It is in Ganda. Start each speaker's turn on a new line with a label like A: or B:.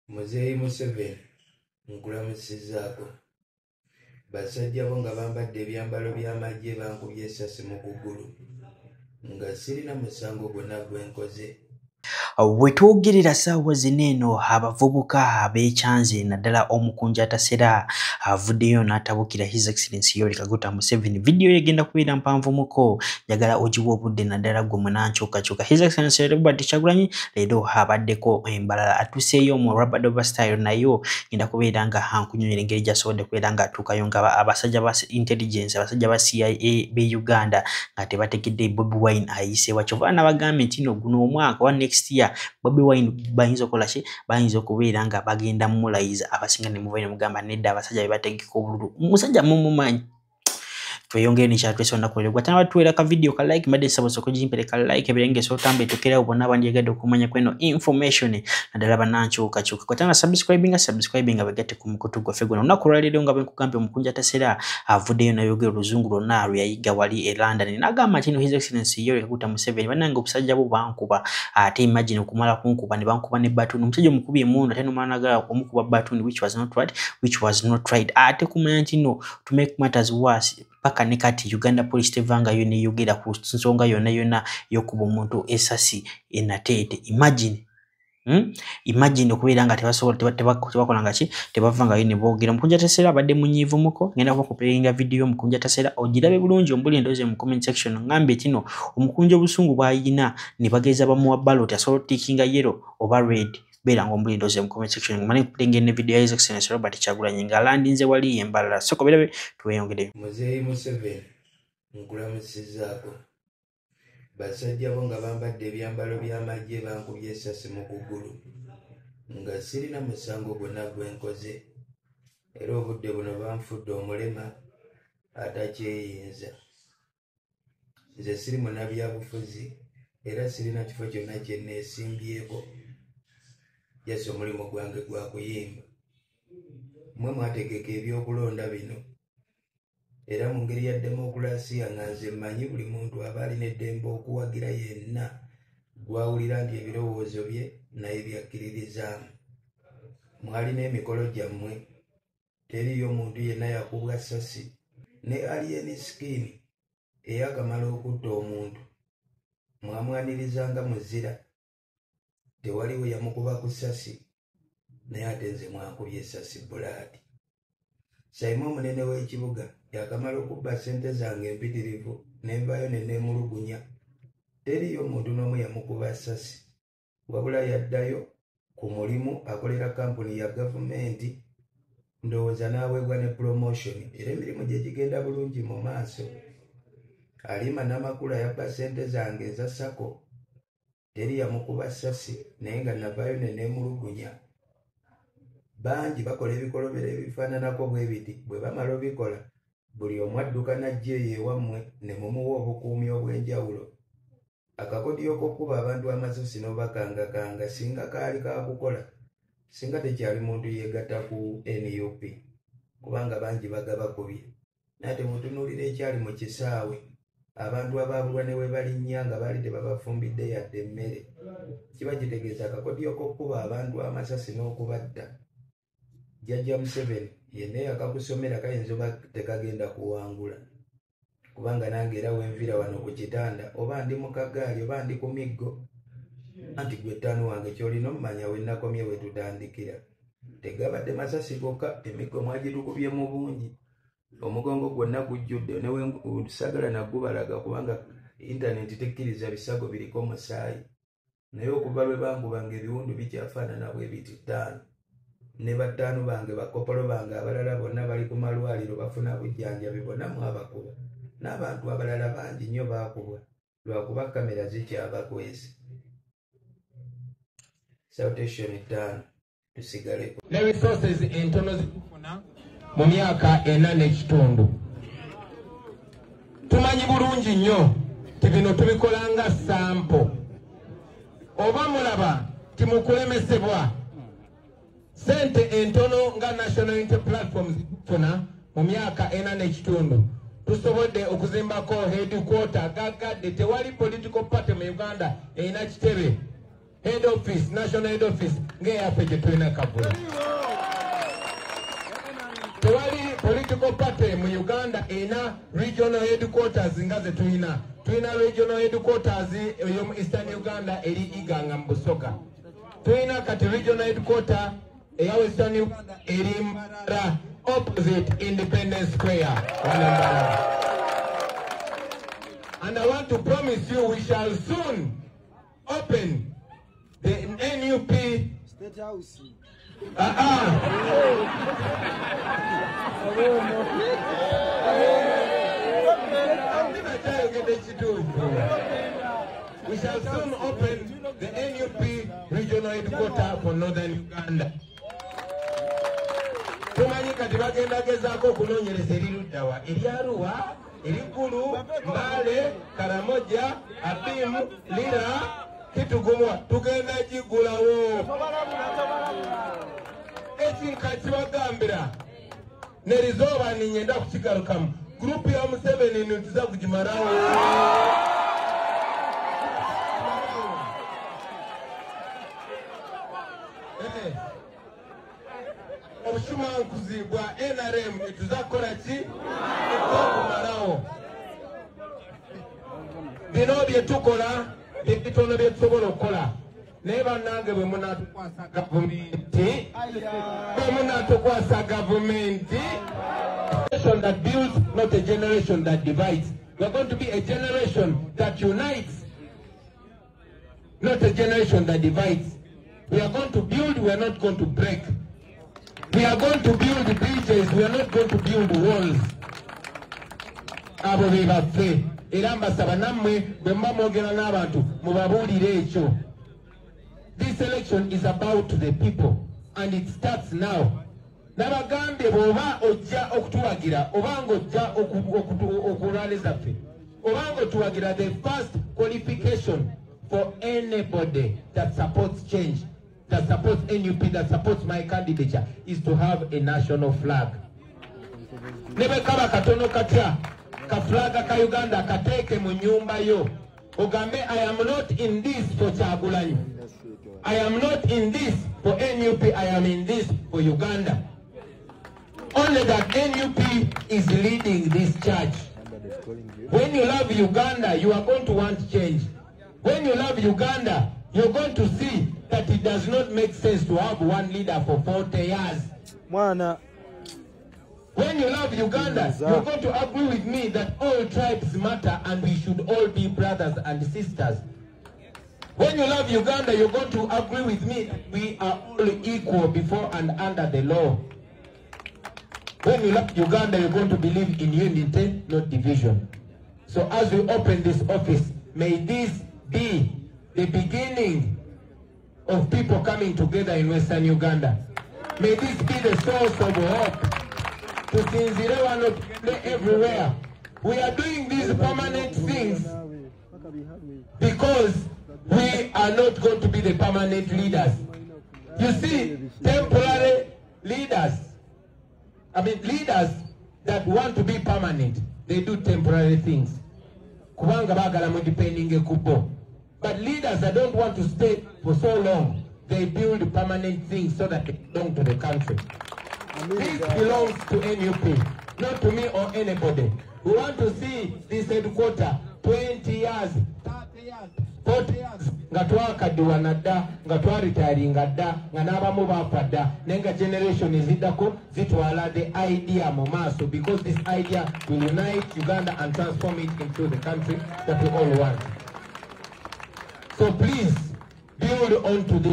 A: Muzeeyi Museveni nkulamusizaako. Basajja bo nga bambadde ebyambalo by'amagye bankubye essasi mu kugulu nga sirina musango gwonna gwe nkoze.
B: Wetwogerera ssaawa zino eno abavubuka ab'ekyanze naddala omukunja Tasera avuddeyo n'atabukira His Excellency Yoweri Kaguta Museveni. Video egenda kubeera mpanvumuko, njagala ogiwa obudde naddala gwe munankyukakyuka. His Excellency Robert Kyagulanyi leero abaddeko embalala atuseeyo mu Rubber style, nayo ngenda kubeera nga nkunyonyera engeri gy'asobodde kubeera nga atuukayo nga abasajja ba intelligence, abasajja ba CIA b'e Uganda nga tebategedde Bobi Wine ayiseewa. Kyova n'abagambye nti no guno omwaka wa next year Bobi Wine bayinza okukola ki, bayinza okubeera nga bagenda mulayiza abasinga ne muvayo mugamba nedda abasajja be bategeka obululu musajja mumumanyi. Tweyongere ni chat twesonda kulewa tana tuwera ka video ka like mbadde saboso ko jimpere ka like ebirenge so tambe tokera ubona abandi yagade okumanya kweno information nadala bananchuka chuka ko tana subscribing abagate ku mukutu gwa fego na kuralire nga benkukampe omukunja Tasera avuddeyo nayogera oluzungu lwonna lwayiga wali e London nagamba kino His Excellency Yoweri Kaguta Museveni bananga obusajja bo bankuba ate imagine okumala kunkuba ne bankuba ne button omusajja omukubi emundu ate nomanaga omukuba button which was not right ate kumanya kino to make matters worse paka nekati Uganda Police tevanga yone yogera ku nsonga yonna yokuba omuntu esasi enatete. Imagine okubeera nga tebakola ngaki tebavanga yone boogera. Mukunja Tasera abadde munyiivu muko ngenda kukupeeringa video Mukunja Tasera ogirabe bulungi ombuli endoze mu comment section ngambe kino omukunja obusungu bwayina ne bageza bamuwa ballot asobola tikinga yellow oba red bera ngombuli endoze mu comment section mane kupeeringa ne video ya His Excellency Robert Kyagulanyi nga landinze wali embalala soko birabe tuweyongere.
A: Muzeeyi Museveni nkulamusizaako. Basajja bo nga bambadde ebyambalo by'amagye bankubye essasi mu kugulu nga sirina musango gwonna gwe nkoze era obudde buno banfudde omulema atakyeyinza. Nze siri munnabyabufuzi era sirina kifo kyonna kye neesimbyeko yasi omulimu gwange gwa kuyimba. Mmwe mwategeka ebyokulonda bino era mu ngeri ya demokulasiya nga nze mmanyi buli muntu aba alina eddembe okuwagira yenna gwawulira nti ebirowoozo bye naye byakkiririzaamu. Mwalina emikolo gyammwe, teriyo muntu yenna yakubwa ssasi ne alien skin eyakamala okutta omuntu mwamwanirizanga muzira tewaliwo yamukuba ku ssasi naye ate nze mwankubye essasi bulaadi. Saimo omunene w'ekibuga yakamala okubba ssente zange empitirivu nenvayo neneemulugunya. Teriyo omuntu n'omu yamukuba ssasi wabula yaddayo ku mulimu akolera kampuni ya gavumenti ndowooza n'aweebwa ne promotion era emirimu gye gigenda bulungi mu maaso. Alima Namakula yabba ssente zange eza sako teri yamukuba ssasi naye nga navayo neneemulugunya. Bangi bakola ebikolobero ebifaananako bwe biti bwe bamala obikola buli omu adduka n'ajja eyo ewammwe ne mumuwa obukuumi obw'enjawulo. Akakodyo k'okkuba abantu amasasi n'obakangakanga singa kaali kakukola singa tekyali muntu yeegatta ku NUP kubanga bangi bagabakubye. Naye temutunuulira ekyali mu kisaawe abantu abaabulwa ne we balinnya nga baali tebabafumbidde yadde emmere. Kiba kitegeeza akakodyo k'okkuba abantu amasasi n'okubatta. Jjajja Museveni yenna yakakusomera kayinza oba tekagenda kuwangula kubanga nange era wenvira wano ku kitanda oba ndi mu kagaali oba ndi ku miggo anti gwe ttaano wange kyolina omumanya we nakomye we tutandikira. Tegabadde masasi gokka, emiggo mwagitukubye mu bungi, omugongo gwonna gujjudde newentusagala nagubalaga kubanga intaneti tekkiriza bisago biriko musaayi. Naye okuva lwe bangubanga ebiwundu bikyafaanana bwe biti 5 ne bataano bange bakopolo bange abalala bonna bali ku malwaliro bafuna bujjanjabi bonna mwabakuba n'abantu abalala bangi nnyo baakubwa lwakuba kamera zikyabakwese. Citation 5 tusigaleko
C: ne resources entono zikufuna mu myaka 4 n'ekitundu. Tumanyi bulungi nnyo ti bino tubikolanga sampo oba mulaba timukulemesebwa sente entono nga National Unity Platform zikufuna mu myaka 4 n'ekitundu. Tusobodde okuzimbako headquarter gagadde, tewali political party mu Uganda erina kitebe head office, national head office, ngeyaffe gye tulina Kavuyo. Tewali political party mu Uganda ena regional headquarters nga ze tulina. Tulina regional headquarters eyo Eastern Uganda eri Iganga mu Busoga. Tulina kati regional headquarter eya Western Uganda eri Mbarara opposite Independence Square. And I want to promise you we shall soon open the NUP State House. We shall soon open the NUP regional headquarters for Northern Uganda. Tumanyika tibagenda gezaako okunoonyereza eriruddawa eryaruwa erikulu Mbale Karamoja Abimu Lira Kitugumwa tugenda gigulawo ekinka kibagambira nerizooba ninyenda kukigarukamu gurupu ya Museveni ntiza kugimarawo obushumankuzi bwa NRM etuzakola ki okukumarawo bino byetukola ebitono byetusobola okukola naye bannange bwe munaatukwasa gavumenti generation that builds, not a generation that divides. We are going to be a generation that unites, not a generation that divides. We are going to build, we are not going to break. We are going to build bridges, we are not going to build walls. Abo bebaffe era mbasaba nammwe bwe mba mwogera n'abantu mubabuulire ekyo. This election is about the people and it starts now. Nabagambye bw'oba ojja okutuwagira obanga ojja okulwaniza ffe obanga otuwagira, the first qualification for anybody that supports change, that supports NUP, that supports my candidature is to have a national flag. Nebe kaba katono katya ka flaga ka Uganda kateeke mu nyumba yo ogambe I am not in this for Kyagulanyi, I am not in this for NUP, I am in this for Uganda. Only that NUP is leading this charge. When you love Uganda, you are going to want change. When you love Uganda, you're going to see that it does not make sense to have one leader for 40 years. When you love Uganda, you're going to agree with me that all tribes matter and we should all be brothers and sisters. When you love Uganda, you're going to agree with me that we are all equal before and under the law. When you love Uganda, you're going to believe in unity, not division. So as we open this office, may this be the beginning of people coming together in Western Uganda. May this be the source of hope to Sinzire everywhere. We are doing these permanent things because we are not going to be the permanent leaders. You see, temporary leaders, leaders that want to be permanent, they do temporary things. But leaders that don't want to stay for so long, they build permanent things so that they belong to the country. This belongs to NUP, not to me or anybody. We want to see this headquarter 20 years, 30 years, 40 years. Nga twakaddiwa nadda, nga twaritaringa dda, nga n'abamu baafa dda, nenga generation eziddako zitwala the idea mu maaso, because this idea will unite Uganda and transform it into the country that we all want. So please build on to this.